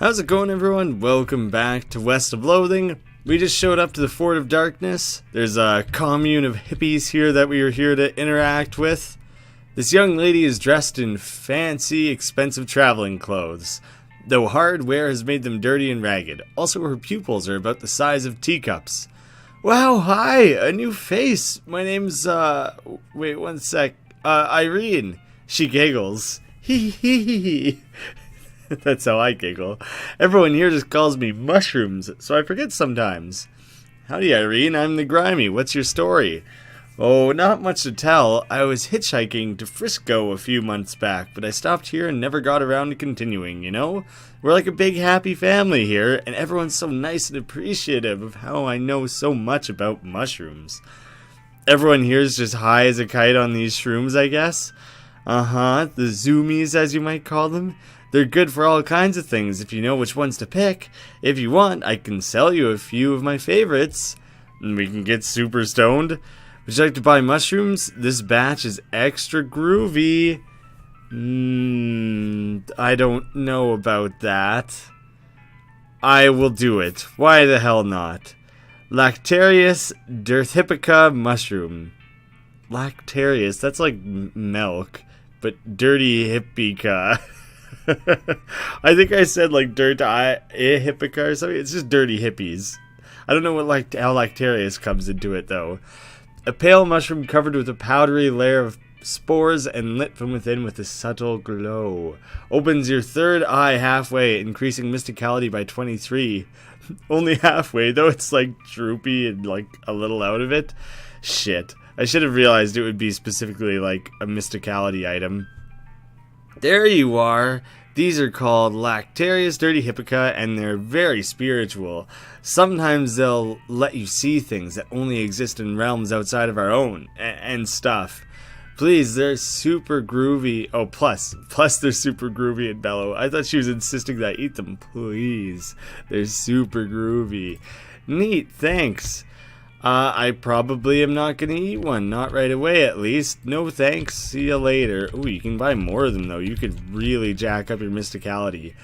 How's it going, everyone? Welcome back to West of Loathing. We just showed up to the Fort of Darkness. There's a commune of hippies here that we are here to interact with. This young lady is dressed in fancy, expensive traveling clothes, though hard wear has made them dirty and ragged. Also, her pupils are about the size of teacups. Wow, hi! A new face! My name's, wait one sec. Irene. She giggles. Hee hee hee hee. That's how I giggle. Everyone here just calls me Mushrooms, so I forget sometimes. Howdy, Irene. I'm the Grimy. What's your story? Oh, not much to tell. I was hitchhiking to Frisco a few months back, but I stopped here and never got around to continuing, you know? We're like a big happy family here, and everyone's so nice and appreciative of how I know so much about mushrooms. Everyone here is just high as a kite on these shrooms, I guess. The zoomies, as you might call them. They're good for all kinds of things if you know which ones to pick. If you want, I can sell you a few of my favorites, and we can get super stoned. Would you like to buy mushrooms? This batch is extra groovy. I don't know about that. I will do it. Why the hell not? Lactarius dirthipica mushroom. Lactarius, that's like milk, but dirty hippica. I think I said like hippica or something. It's just dirty hippies. I don't know how Lactarius comes into it though. A pale mushroom covered with a powdery layer of spores and lit from within with a subtle glow. Opens your third eye halfway, increasing mysticality by 23. Only halfway though, it's like droopy and like a little out of it. Shit. I should have realized it would be specifically like a mysticality item. There you are. These are called Lactarius Dirty Hippica, and they're very spiritual. Sometimes they'll let you see things that only exist in realms outside of our own, and stuff. Please, they're super groovy. Oh, plus they're super groovy and mellow. I thought she was insisting that I eat them. Please. They're super groovy. Neat, thanks. I probably am not going to eat one. Not right away, at least. No thanks. See you later. Ooh, you can buy more of them, though. You could really jack up your mysticality.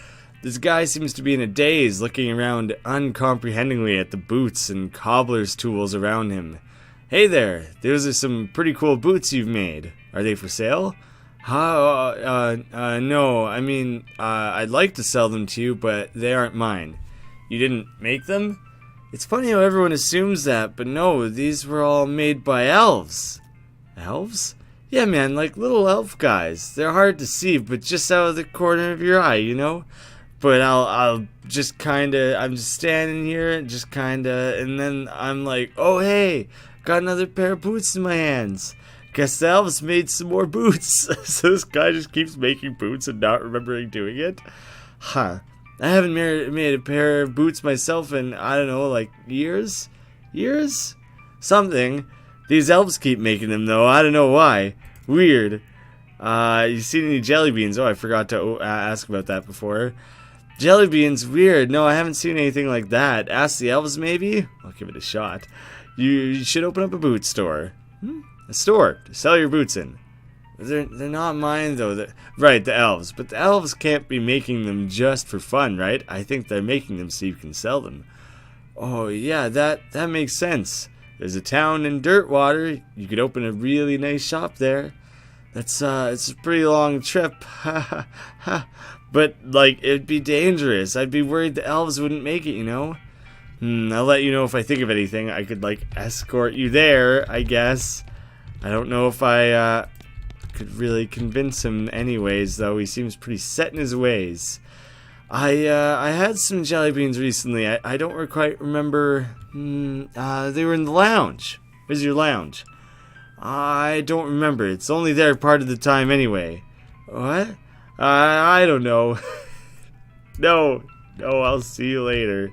This guy seems to be in a daze, looking around uncomprehendingly at the boots and cobbler's tools around him. Hey there. Those are some pretty cool boots you've made. Are they for sale? No. I mean, I'd like to sell them to you, but they aren't mine. You didn't make them? It's funny how everyone assumes that, but no, these were all made by elves. Elves? Yeah, man, like little elf guys. They're hard to see, but just out of the corner of your eye, you know? But I'll just kinda, I'm just standing here, just kinda, and then I'm like, oh hey, got another pair of boots in my hands. Guess the elves made some more boots. So this guy just keeps making boots and not remembering doing it? Huh. I haven't made a pair of boots myself in, I don't know, like years? Years? Something. These elves keep making them, though. I don't know why. Weird. You seen any jelly beans? Oh, I forgot to ask about that before. Jelly beans? Weird. No, I haven't seen anything like that. Ask the elves, maybe? I'll give it a shot. You should open up a boot store. A store to sell your boots in. They're not mine, though. Right, the elves. But the elves can't be making them just for fun, right? I think they're making them so you can sell them. Oh, yeah, that makes sense. There's a town in Dirtwater. You could open a really nice shop there. It's a pretty long trip. But, like, it'd be dangerous. I'd be worried the elves wouldn't make it, you know? I'll let you know if I think of anything. I could, like, escort you there, I guess. I don't know if I, could really convince him anyways, though. He seems pretty set in his ways. I had some jelly beans recently. I don't quite remember. They were in the lounge. Where's your lounge? I don't remember. It's only there part of the time anyway. What? I don't know. No, I'll see you later.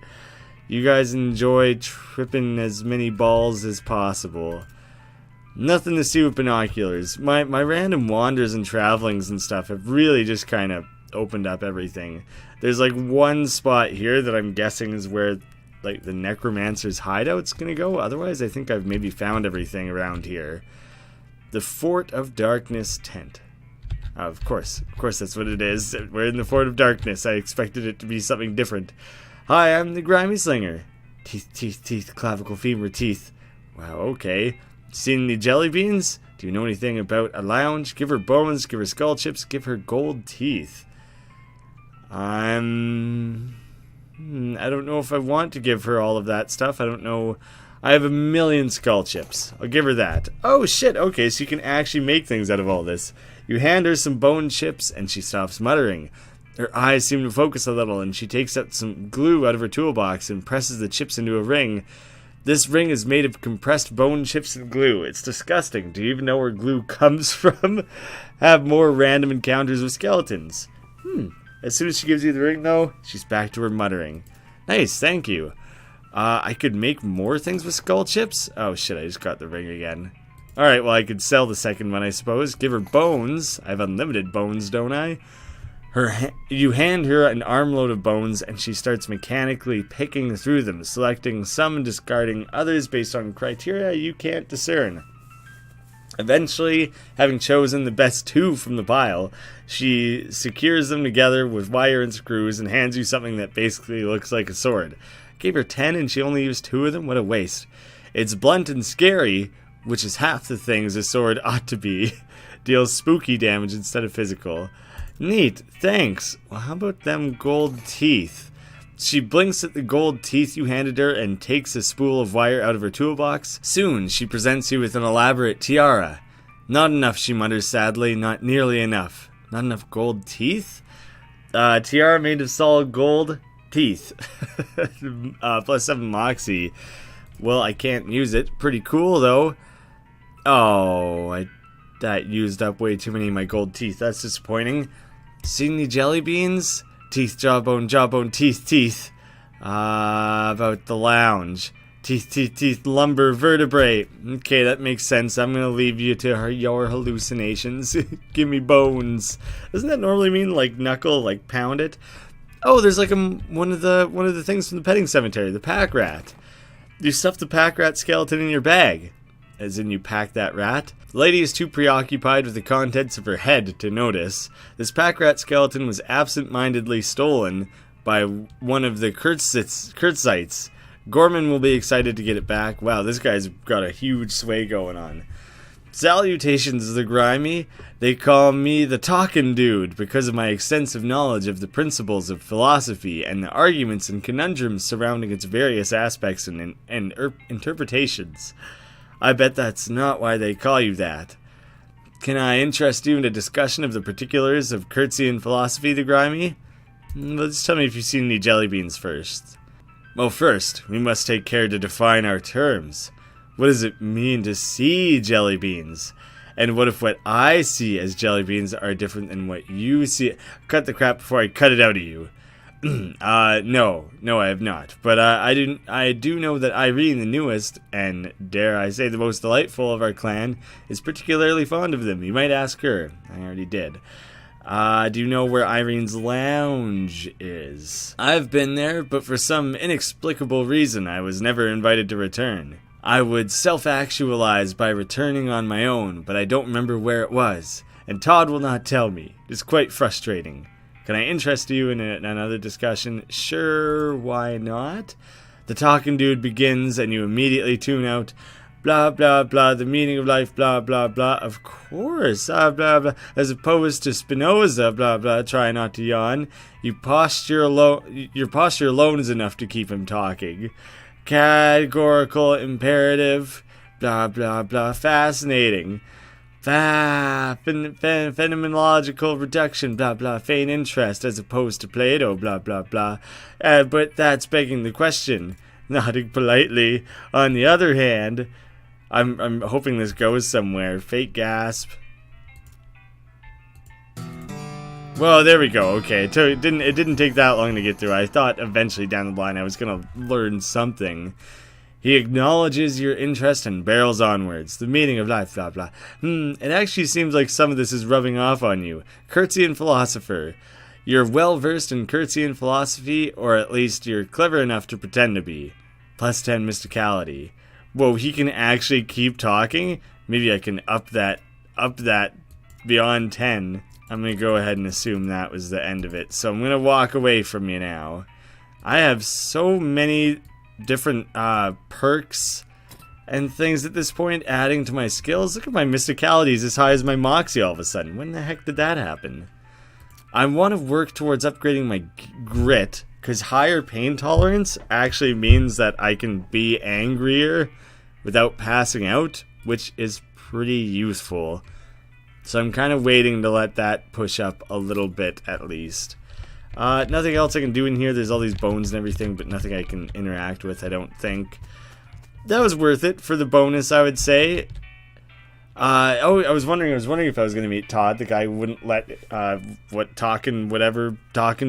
You guys enjoy tripping as many balls as possible. Nothing to see with binoculars. My random wanders and travelings and stuff have really just kind of opened up everything. There's like one spot here that I'm guessing is where like the necromancer's hideout's gonna go. Otherwise, I think I've maybe found everything around here. The Fort of Darkness tent. Of course that's what it is. We're in the Fort of Darkness. I expected it to be something different. Hi, I'm the Grimy slinger. Teeth, clavicle, femur, teeth. Wow, okay. Seen any jelly beans? Do you know anything about a lounge? Give her bones, give her skull chips, give her gold teeth. I don't know if I want to give her all of that stuff. I don't know. I have 1,000,000 skull chips. I'll give her that. Oh shit, okay, so you can actually make things out of all this. You hand her some bone chips and she stops muttering. Her eyes seem to focus a little and she takes out some glue out of her toolbox and presses the chips into a ring. This ring is made of compressed bone chips and glue. It's disgusting. Do you even know where glue comes from? Have more random encounters with skeletons. As soon as she gives you the ring, though, she's back to her muttering. Nice, thank you. I could make more things with skull chips? Oh shit, I just got the ring again. Alright, well I could sell the second one, I suppose. Give her bones. I have unlimited bones, don't I? You hand her an armload of bones, and she starts mechanically picking through them, selecting some and discarding others based on criteria you can't discern. Eventually, having chosen the best 2 from the pile, she secures them together with wire and screws and hands you something that basically looks like a sword. Gave her 10 and she only used 2 of them? What a waste. It's blunt and scary, which is half the things a sword ought to be. Deals spooky damage instead of physical. Neat, thanks. Well, how about them gold teeth? She blinks at the gold teeth you handed her and takes a spool of wire out of her toolbox. Soon, she presents you with an elaborate tiara. Not enough, she mutters sadly. Not nearly enough. Not enough gold teeth? Tiara made of solid gold teeth. Plus 7 moxie. Well, I can't use it. Pretty cool, though. Oh, that used up way too many of my gold teeth. That's disappointing. Seen any jelly beans? Teeth, jawbone, teeth. About the lounge. Teeth, lumber, vertebrae. Okay, that makes sense. I'm gonna leave you to your hallucinations. Give me bones. Doesn't that normally mean, like, knuckle, like, pound it? Oh, there's, like, one of the things from the petting cemetery, the pack rat. You stuff the pack rat skeleton in your bag. As in you pack that rat. The lady is too preoccupied with the contents of her head to notice. This pack rat skeleton was absent-mindedly stolen by one of the Kurtzites. Gorman will be excited to get it back. Wow, this guy's got a huge sway going on. Salutations, the Grimy. They call me the Talkin' Dude because of my extensive knowledge of the principles of philosophy and the arguments and conundrums surrounding its various aspects and interpretations. I bet that's not why they call you that. Can I interest you in a discussion of the particulars of Kurtzian philosophy, the Grimy? Let's tell me if you've seen any jelly beans first. Well, first, we must take care to define our terms. What does it mean to see jelly beans? And what if what I see as jelly beans are different than what you see? Cut the crap before I cut it out of you. No, I have not. But I do know that Irene, the newest, and dare I say the most delightful of our clan, is particularly fond of them. You might ask her. I already did. Do you know where Irene's lounge is? I've been there, but for some inexplicable reason I was never invited to return. I would self-actualize by returning on my own, but I don't remember where it was. And Todd will not tell me. It's quite frustrating. Can I interest you in another discussion? Sure, why not? The talking dude begins and you immediately tune out. Blah, blah, blah, the meaning of life, blah, blah, blah. Of course, blah, blah. As opposed to Spinoza, blah, blah, try not to yawn. Your posture alone is enough to keep him talking. Categorical imperative, blah, blah, blah. Fascinating. Phenomenological reduction, blah, blah, feign interest as opposed to Plato, blah, blah, blah. But that's begging the question. Nodding politely. On the other hand, I'm hoping this goes somewhere. Fake gasp. Well, there we go. Okay, it didn't take that long to get through. I thought eventually down the line I was gonna learn something. He acknowledges your interest and barrels onwards. The meaning of life, blah, blah. It actually seems like some of this is rubbing off on you. Kurtzian philosopher. You're well-versed in Kurtzian philosophy, or at least you're clever enough to pretend to be. Plus 10 mysticality. Whoa, he can actually keep talking? Maybe I can up that beyond 10. I'm going to go ahead and assume that was the end of it. So I'm going to walk away from you now. I have so many different perks and things at this point adding to my skills. Look at my mysticalities as high as my moxie all of a sudden. When the heck did that happen? I want to work towards upgrading my grit, because higher pain tolerance actually means that I can be angrier without passing out, which is pretty useful. So I'm kind of waiting to let that push up a little bit at least. Nothing else I can do in here. There's all these bones and everything, but nothing I can interact with, I don't think. That was worth it for the bonus, I would say. I was wondering if I was going to meet Todd, the guy who wouldn't let talking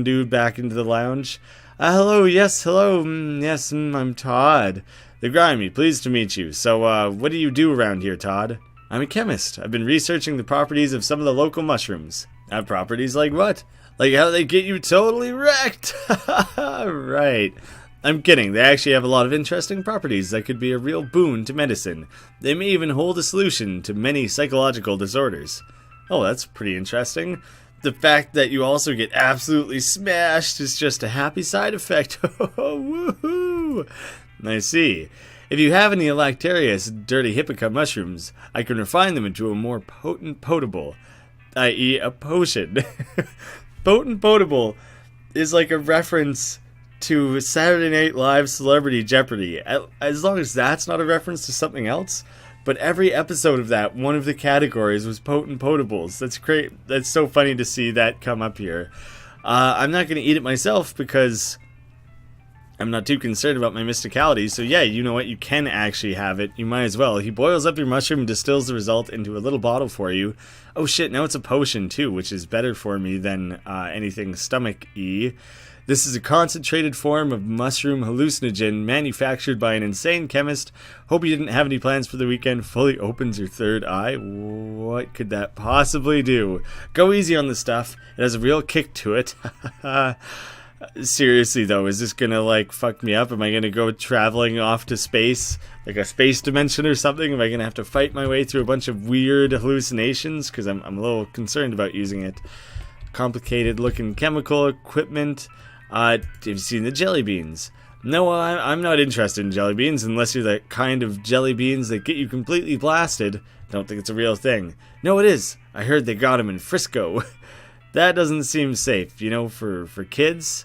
dude back into the lounge. Hello, yes, hello, yes, I'm Todd. The Grimy, pleased to meet you. So, what do you do around here, Todd? I'm a chemist. I've been researching the properties of some of the local mushrooms. Properties like what? Like how they get you totally wrecked. Right. I'm kidding. They actually have a lot of interesting properties that could be a real boon to medicine. They may even hold a solution to many psychological disorders. Oh, that's pretty interesting. The fact that you also get absolutely smashed is just a happy side effect. Woohoo! I see. If you have any Lactarius dirty hippica mushrooms, I can refine them into a more potent potable, i.e. a potion. Potent potable is like a reference to Saturday Night Live Celebrity Jeopardy. As long as that's not a reference to something else. But every episode of that, one of the categories was potent potables. That's great. That's so funny to see that come up here. I'm not going to eat it myself because I'm not too concerned about my mysticality. So yeah, you know what? You can actually have it. You might as well. He boils up your mushroom and distills the result into a little bottle for you. Oh shit, now it's a potion too, which is better for me than anything stomach-y. This is a concentrated form of mushroom hallucinogen manufactured by an insane chemist. Hope you didn't have any plans for the weekend. Fully opens your third eye. What could that possibly do? Go easy on the stuff. It has a real kick to it. Seriously though, is this gonna like fuck me up? Am I gonna go traveling off to space? Like a space dimension or something? Am I gonna have to fight my way through a bunch of weird hallucinations? Because I'm a little concerned about using it. Complicated looking chemical equipment. Have you seen the jelly beans? No, I'm not interested in jelly beans unless you're the kind of jelly beans that get you completely blasted. Don't think it's a real thing. No, it is. I heard they got them in Frisco. That doesn't seem safe, you know, for kids.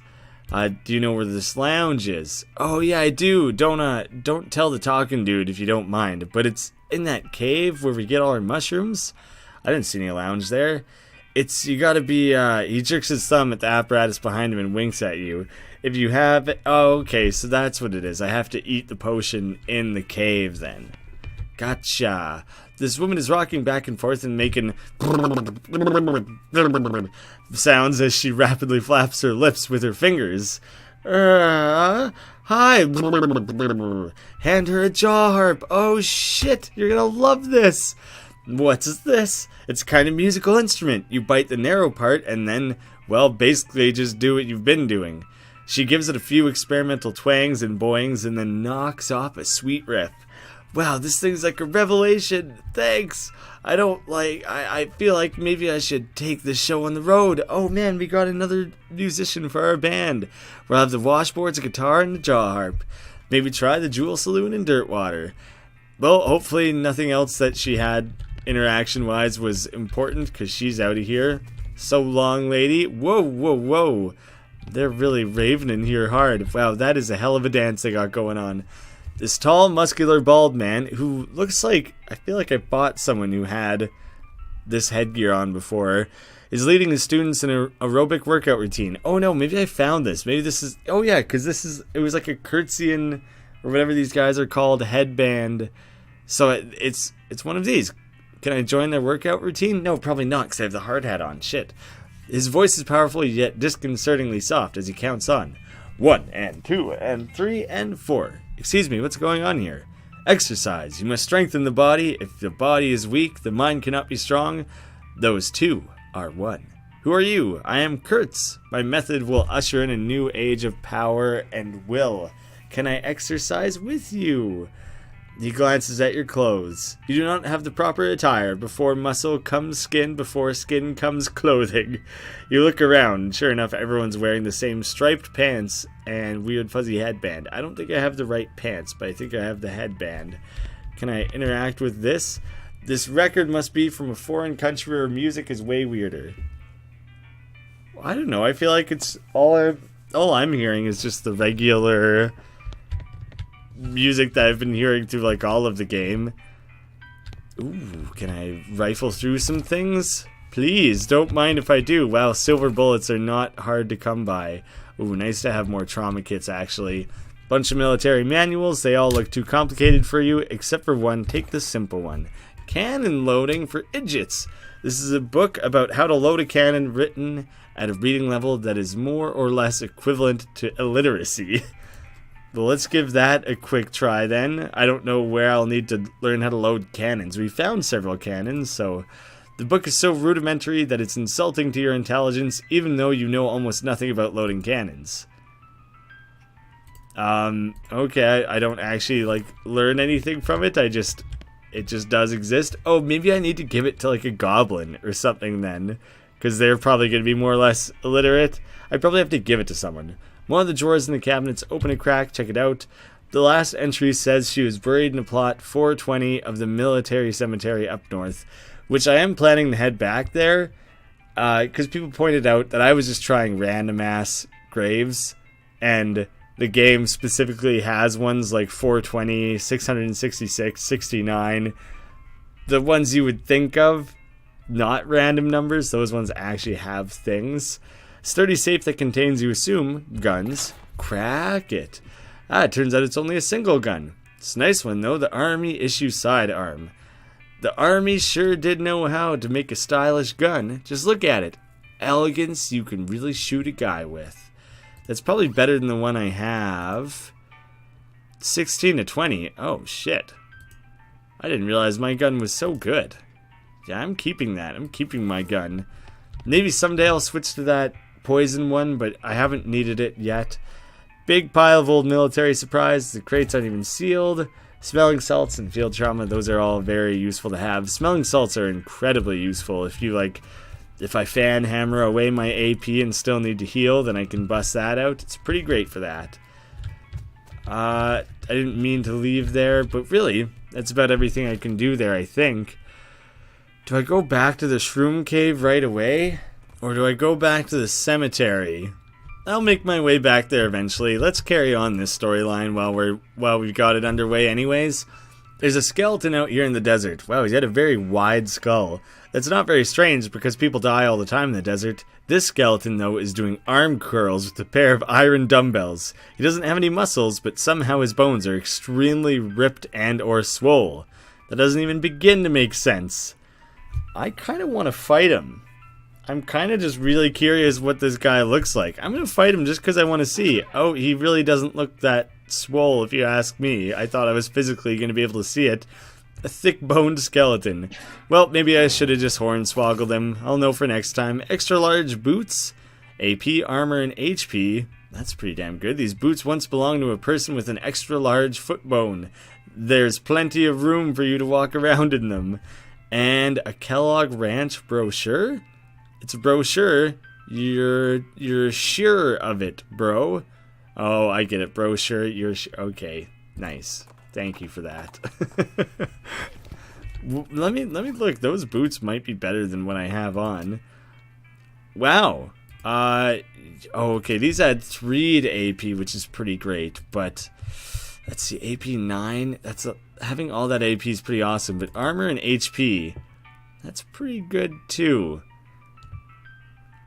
Do you know where this lounge is? Oh yeah, I do. Don't tell the talking dude if you don't mind. But it's in that cave where we get all our mushrooms. I didn't see any lounge there. You gotta be, he jerks his thumb at the apparatus behind him and winks at you. If you have it, oh, okay, so that's what it is. I have to eat the potion in the cave then. Gotcha. This woman is rocking back and forth and making sounds as she rapidly flaps her lips with her fingers. Hi. Hand her a jaw harp. Oh shit, you're gonna love this. What's this? It's a kind of musical instrument. You bite the narrow part and then, well, basically just do what you've been doing. She gives it a few experimental twangs and boings and then knocks off a sweet riff. Wow, this thing's like a revelation. Thanks. I feel like maybe I should take this show on the road. Oh man, we got another musician for our band. We'll have the washboards, a guitar, and a jaw harp. Maybe try the Jewel Saloon and Dirtwater. Well, hopefully nothing else that she had interaction-wise was important, because she's out of here. So long, lady. Whoa, whoa, whoa. They're really raving in here hard. Wow, that is a hell of a dance they got going on. This tall, muscular, bald man, who looks like, I feel like I bought someone who had this headgear on before, is leading his students in an aerobic workout routine. Oh no, maybe I found this. Maybe this is, oh yeah, because it was like a Kurtzian, or whatever these guys are called, headband. So it's one of these. Can I join their workout routine? No, probably not, because I have the hard hat on. Shit. His voice is powerful, yet disconcertingly soft as he counts on. 1 and 2 and 3 and 4. Excuse me, what's going on here? Exercise. You must strengthen the body. If the body is weak, the mind cannot be strong. Those two are one. Who are you? I am Kurtz. My method will usher in a new age of power and will. Can I exercise with you? He glances at your clothes. You do not have the proper attire. Before muscle comes skin, before skin comes clothing. You look around, and sure enough, everyone's wearing the same striped pants and weird fuzzy headband. I don't think I have the right pants, but I think I have the headband. Can I interact with this? This record must be from a foreign country where music is way weirder. I don't know. I feel like it's all I'm hearing is just the regular music that I've been hearing through like all of the game. Ooh, can I rifle through some things? Please, don't mind if I do. Wow, silver bullets are not hard to come by. Ooh, nice to have more trauma kits actually. Bunch of military manuals. They all look too complicated for you, except for one. Take the simple one. Cannon loading for idiots. This is a book about how to load a cannon written at a reading level that is more or less equivalent to illiteracy. Well, let's give that a quick try then. I don't know where I'll need to learn how to load cannons. We found several cannons, so the book is so rudimentary that it's insulting to your intelligence, even though you know almost nothing about loading cannons. Okay, I don't actually, like, learn anything from it. It just does exist. Oh, maybe I need to give it to, like, a goblin or something then, because they're probably going to be more or less illiterate. I probably have to give it to someone. One of the drawers in the cabinets, open a crack, check it out. The last entry says she was buried in a plot 420 of the military cemetery up north, which I am planning to head back there, because people pointed out that I was just trying random ass graves, and the game specifically has ones like 420, 666, 69, the ones you would think of, not random numbers, those ones actually have things. Sturdy safe that contains, you assume, guns. Crack it. It turns out it's only a single gun. It's a nice one, though. The Army issue sidearm. The Army sure did know how to make a stylish gun. Just look at it. Elegance you can really shoot a guy with. That's probably better than the one I have. 16 to 20. Oh, shit. I didn't realize my gun was so good. Yeah, I'm keeping that. I'm keeping my gun. Maybe someday I'll switch to that poison one, but I haven't needed it yet. Big pile of old military supplies. The crates aren't even sealed. Smelling salts and field trauma, those are all very useful to have. Smelling salts are incredibly useful. If I fan hammer away my AP and still need to heal, then I can bust that out. It's pretty great for that. I didn't mean to leave there, but really, that's about everything I can do there, I think. Do I go back to the shroom cave right away? Or do I go back to the cemetery? I'll make my way back there eventually. Let's carry on this storyline while we've got it underway anyways. There's a skeleton out here in the desert. Wow, he's got a very wide skull. That's not very strange because people die all the time in the desert. This skeleton, though, is doing arm curls with a pair of iron dumbbells. He doesn't have any muscles, but somehow his bones are extremely ripped and or swole. That doesn't even begin to make sense. I kind of want to fight him. I'm kind of just really curious what this guy looks like. I'm going to fight him just because I want to see. Oh, he really doesn't look that swole if you ask me. I thought I was physically going to be able to see it. A thick-boned skeleton. Well, maybe I should have just hornswoggled him. I'll know for next time. Extra large boots, AP, armor, and HP. That's pretty damn good. These boots once belonged to a person with an extra large foot bone. There's plenty of room for you to walk around in them. And a Kellogg Ranch brochure? It's a brochure. You're sure of it, bro. Oh, I get it. Brochure. Okay. Nice. Thank you for that. Let me look. Those boots might be better than what I have on. Wow. Okay. These add 3 to AP, which is pretty great. But let's see. AP 9. Having all that AP is pretty awesome. But armor and HP, that's pretty good too.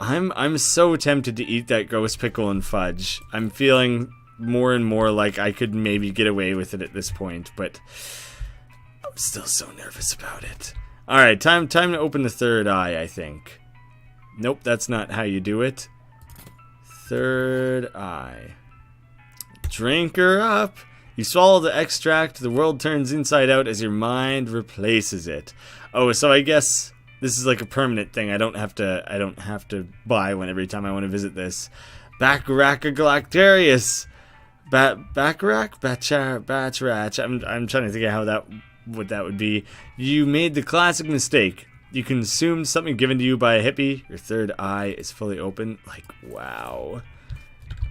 I'm so tempted to eat that ghost pickle and fudge. I'm feeling more and more like I could maybe get away with it at this point, but I'm still so nervous about it. Alright, time to open the third eye, I think. Nope, that's not how you do it. Third eye. Drink her up. You swallow the extract, the world turns inside out as your mind replaces it. Oh, so I guess this is like a permanent thing. I don't have to buy one every time I want to visit this. Backraca Galactarius. Bacharach? I'm trying to think of what that would be. You made the classic mistake. You consumed something given to you by a hippie. Your third eye is fully open. Like, wow.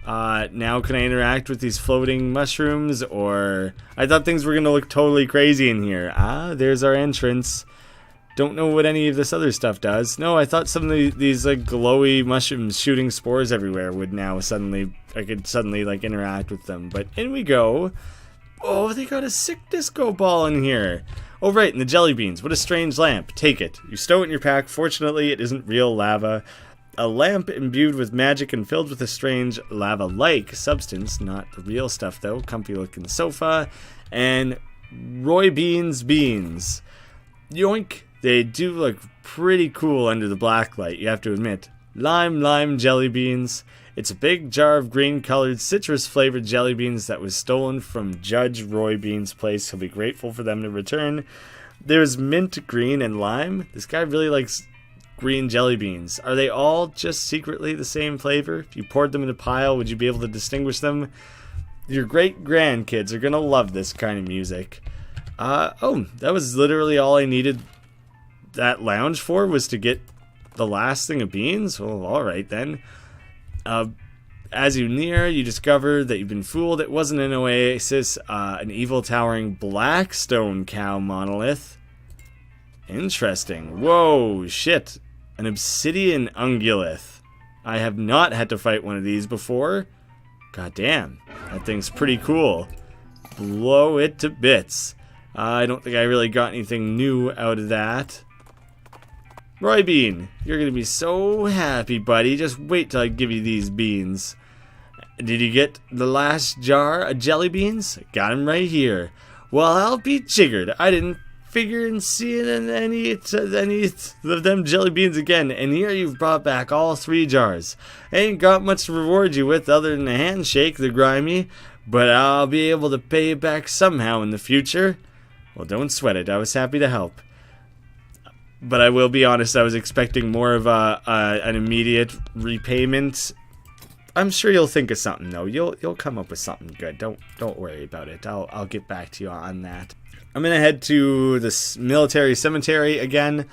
Now can I interact with these floating mushrooms? Or I thought things were gonna look totally crazy in here. There's our entrance. Don't know what any of this other stuff does. No, I thought some of these like glowy mushrooms shooting spores everywhere would now I could suddenly like interact with them. But in we go. Oh, they got a sick disco ball in here. Oh, right, and the jelly beans. What a strange lamp. Take it. You stow it in your pack. Fortunately, it isn't real lava. A lamp imbued with magic and filled with a strange lava-like substance. Not the real stuff, though. Comfy-looking sofa. And Roy Beans beans. Yoink. They do look pretty cool under the black light, you have to admit. Lime jelly beans. It's a big jar of green-colored, citrus-flavored jelly beans that was stolen from Judge Roy Bean's place. He'll be grateful for them to return. There's mint, green, and lime. This guy really likes green jelly beans. Are they all just secretly the same flavor? If you poured them in a pile, would you be able to distinguish them? Your great-grandkids are going to love this kind of music. Oh, that was literally all I needed that lounge for, was to get the last thing of beans? Well, alright then. As you near, you discover that you've been fooled. It wasn't an oasis, an evil towering black stone cow monolith. Interesting. Whoa, shit. An obsidian ungulith. I have not had to fight one of these before. God damn, that thing's pretty cool. Blow it to bits. I don't think I really got anything new out of that. Roy Bean, you're gonna be so happy, buddy. Just wait till I give you these beans. Did you get the last jar of jelly beans? Got him right here. Well, I'll be jiggered. I didn't figure and see it in any of them jelly beans again. And here you've brought back all 3 jars. I ain't got much to reward you with other than a handshake, the Grimy. But I'll be able to pay you back somehow in the future. Well, don't sweat it. I was happy to help. But I will be honest, I was expecting more of an immediate repayment. I'm sure you'll think of something though. You'll come up with something good. Don't worry about it. I'll get back to you on that. I'm gonna head to this military cemetery again.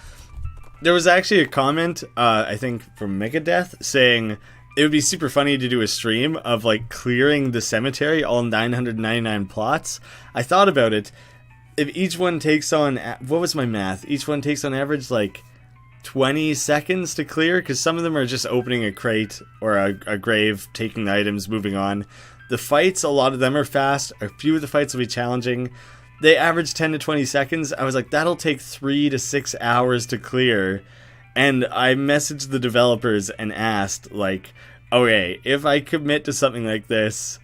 There was actually a comment, I think from Megadeath, saying it would be super funny to do a stream of like clearing the cemetery, all 999 plots. I thought about it. If each one takes on, what was my math? Each one takes on average like 20 seconds to clear, because some of them are just opening a crate or a grave, taking the items, moving on. The fights, a lot of them are fast. A few of the fights will be challenging. They average 10 to 20 seconds. I was like, that'll take 3 to 6 hours to clear. And I messaged the developers and asked, like, okay, if I commit to something like this,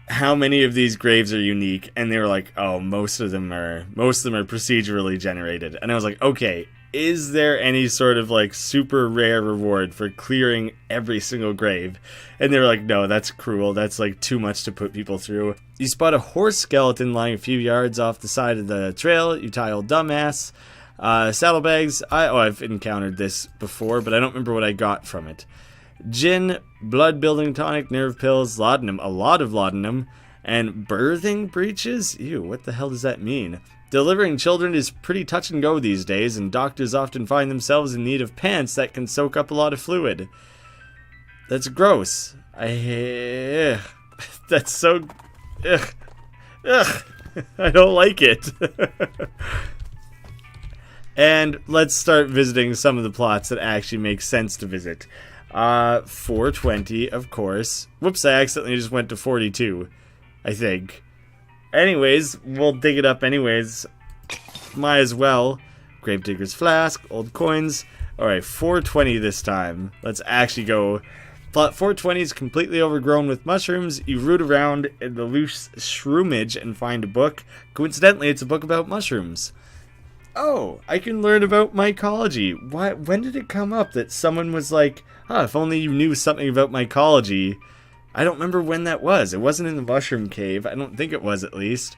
how many of these graves are unique? And they were like, oh, most of them are procedurally generated. And I was like, okay, is there any sort of like super rare reward for clearing every single grave? And they were like, no, that's cruel. That's like too much to put people through. You spot a horse skeleton lying a few yards off the side of the trail. You tie old dumbass. Saddlebags. I've encountered this before, but I don't remember what I got from it. Gin, blood building tonic, nerve pills, laudanum, a lot of laudanum, and birthing breeches? Ew, what the hell does that mean? Delivering children is pretty touch and go these days, and doctors often find themselves in need of pants that can soak up a lot of fluid. That's gross. That's so... Ugh. I don't like it. And let's start visiting some of the plots that actually make sense to visit. 420, of course. Whoops, I accidentally just went to 42, I think. Anyways, we'll dig it up anyways. Might as well. Gravedigger's Flask, old coins. Alright, 420 this time. Let's actually go. Plot 420 is completely overgrown with mushrooms. You root around in the loose shroomage and find a book. Coincidentally, it's a book about mushrooms. Oh, I can learn about mycology. When did it come up that someone was like, if only you knew something about mycology. I don't remember when that was. It wasn't in the mushroom cave. I don't think it was, at least.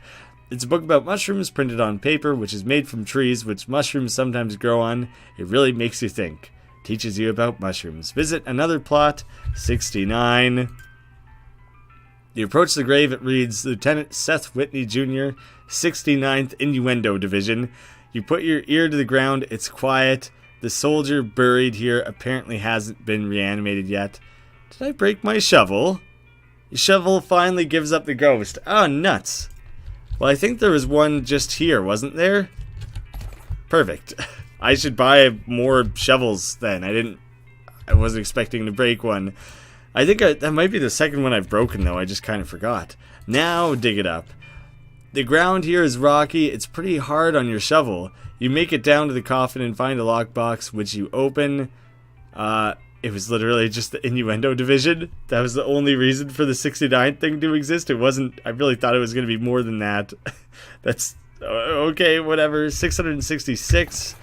It's a book about mushrooms printed on paper, which is made from trees, which mushrooms sometimes grow on. It really makes you think. Teaches you about mushrooms. Visit another plot, 69. You approach the grave. It reads, Lieutenant Seth Whitney Jr., 69th Innuendo Division. You put your ear to the ground. It's quiet. The soldier buried here apparently hasn't been reanimated yet. Did I break my shovel? Your shovel finally gives up the ghost. Oh, nuts. Well, I think there was one just here, wasn't there? Perfect. I should buy more shovels then. I wasn't expecting to break one. I think that might be the second one I've broken, though. I just kind of forgot. Now, dig it up. The ground here is rocky. It's pretty hard on your shovel. You make it down to the coffin and find a lockbox, which you open. It was literally just the Innuendo Division. That was the only reason for the 69th thing to exist. It wasn't... I really thought it was going to be more than that. That's... okay, whatever. 666.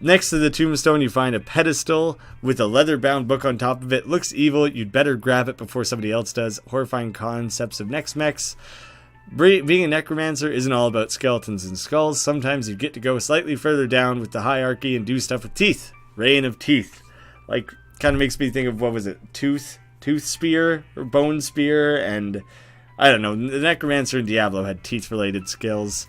Next to the tombstone, you find a pedestal with a leather-bound book on top of it. Looks evil. You'd better grab it before somebody else does. Horrifying concepts of next-mex. Being a necromancer isn't all about skeletons and skulls. Sometimes you get to go slightly further down with the hierarchy and do stuff with teeth. Rain of teeth. Like, kind of makes me think of, what was it? Tooth spear? Or bone spear? And, I don't know. The necromancer in Diablo had teeth-related skills.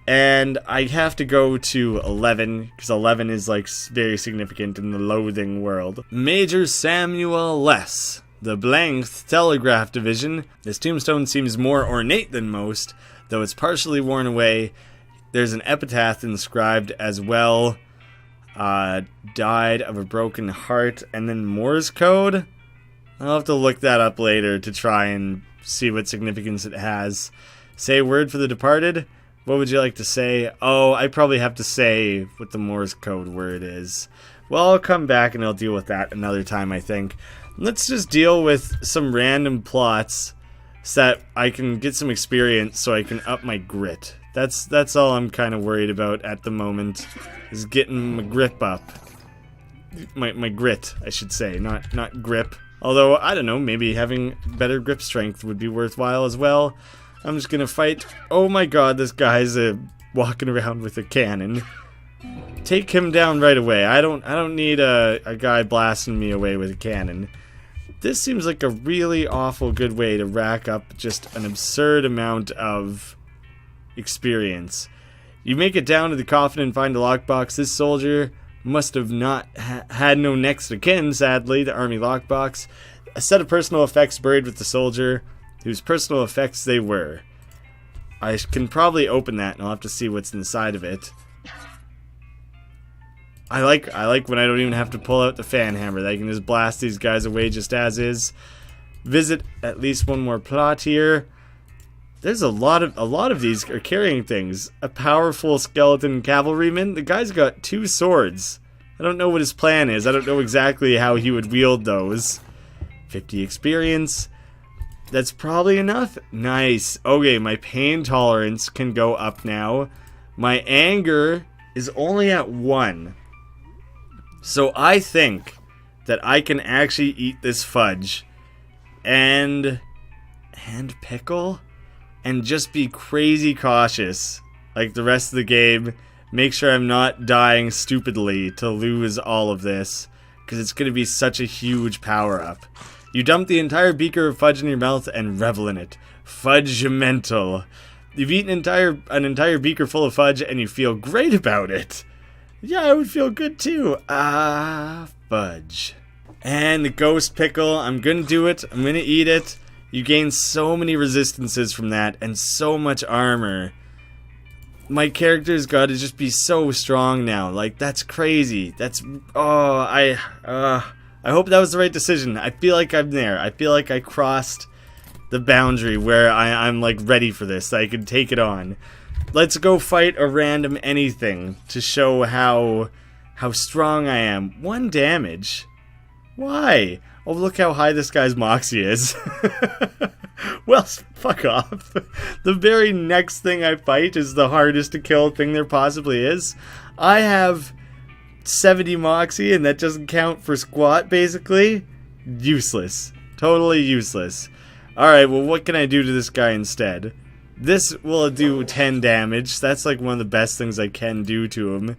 And I have to go to 11, because 11 is, like, very significant in the loathing world. Major Samuel Less. The Blank Telegraph Division. This tombstone seems more ornate than most, though it's partially worn away. There's an epitaph inscribed as well. Died of a broken heart, and then Morse code? I'll have to look that up later to try and see what significance it has. Say a word for the departed? What would you like to say? Oh, I probably have to say what the Morse code word is. Well, I'll come back and I'll deal with that another time, I think. Let's just deal with some random plots so that I can get some experience so I can up my grit. That's all I'm kind of worried about at the moment, is getting my grip up. My grit, I should say, not grip. Although, I don't know, maybe having better grip strength would be worthwhile as well. I'm just gonna fight. Oh my god, this guy's walking around with a cannon. Take him down right away. I don't need a guy blasting me away with a cannon. This seems like a really awful good way to rack up just an absurd amount of experience. You make it down to the coffin and find a lockbox. This soldier must have not had no next of kin, sadly, the army lockbox. A set of personal effects buried with the soldier, whose personal effects they were. I can probably open that and I'll have to see what's inside of it. I like when I don't even have to pull out the fan hammer. I can just blast these guys away just as is. Visit at least one more plot here. There's a lot of these are carrying things. A powerful skeleton cavalryman. The guy's got 2 swords. I don't know what his plan is. I don't know exactly how he would wield those. 50 experience. That's probably enough. Nice. Okay, my pain tolerance can go up now. My anger is only at 1. So I think that I can actually eat this fudge and pickle and just be crazy cautious like the rest of the game. Make sure I'm not dying stupidly to lose all of this, because it's going to be such a huge power up. You dump the entire beaker of fudge in your mouth and revel in it. Fudge-mental. You've eaten an entire beaker full of fudge and you feel great about it. Yeah, I would feel good too. Fudge. And the ghost pickle, I'm gonna do it. I'm gonna eat it. You gain so many resistances from that and so much armor. My character's got to just be so strong now. Like, that's crazy. That's... oh, I hope that was the right decision. I feel like I'm there. I feel like I crossed the boundary where I'm like ready for this. I can take it on. Let's go fight a random anything to show how strong I am. 1 damage? Why? Oh, look how high this guy's moxie is. Well, fuck off. The very next thing I fight is the hardest to kill thing there possibly is. I have 70 moxie and that doesn't count for squat, basically. Useless. Totally useless. Alright, well, what can I do to this guy instead? This will do 10 damage. That's like one of the best things I can do to him.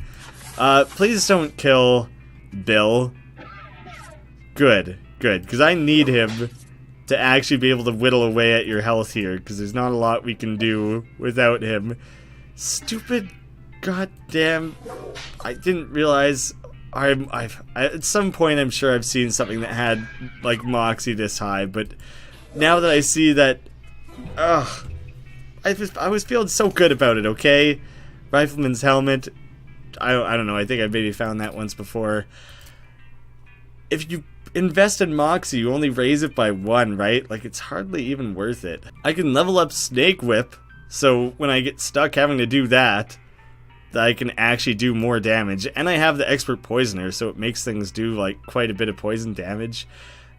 Please don't kill Bill. Good, because I need him to actually be able to whittle away at your health here, because there's not a lot we can do without him. Stupid goddamn... I didn't realize... at some point I'm sure I've seen something that had, like, Moxie this high, but now that I see that... Ugh. I was feeling so good about it, okay? Rifleman's helmet... I don't know, I think I maybe found that once before. If you invest in Moxie, you only raise it by 1, right? Like, it's hardly even worth it. I can level up Snake Whip, so when I get stuck having to do that I can actually do more damage. And I have the Expert Poisoner, so it makes things do, like, quite a bit of poison damage.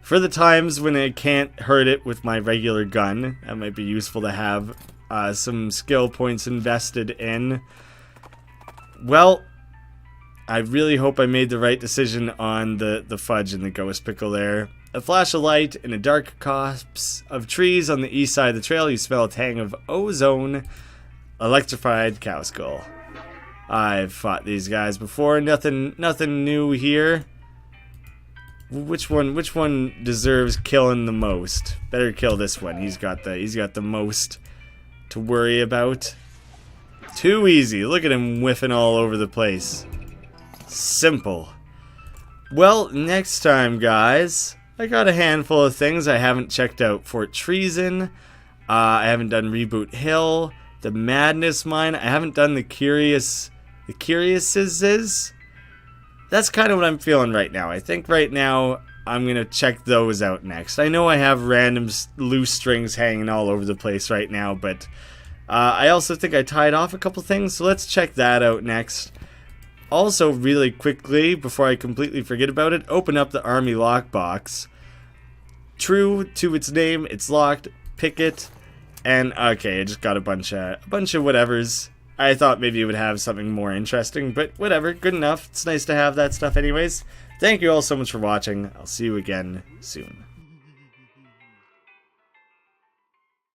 For the times when I can't hurt it with my regular gun, that might be useful to have some skill points invested in. Well, I really hope I made the right decision on the fudge and the ghost pickle there. A flash of light in a dark copse of trees on the east side of the trail. You smell a tang of ozone. Electrified cow skull. I've fought these guys before. Nothing new here. Which one deserves killing the most? Better kill this one. He's got the most to worry about. Too easy. Look at him whiffing all over the place. Simple. Well, next time, guys, I got a handful of things I haven't checked out. Fort Treason. I haven't done Reboot Hill. The Madness Mine. I haven't done the Curiouses. That's kind of what I'm feeling right now. I think right now I'm going to check those out next. I know I have random loose strings hanging all over the place right now, but I also think I tied off a couple things, so let's check that out next. Also, really quickly, before I completely forget about it, open up the Army lockbox. True to its name, it's locked. Pick it, and okay, I just got a bunch of whatevers. I thought maybe it would have something more interesting, but whatever, good enough. It's nice to have that stuff anyways. Thank you all so much for watching. I'll see you again soon.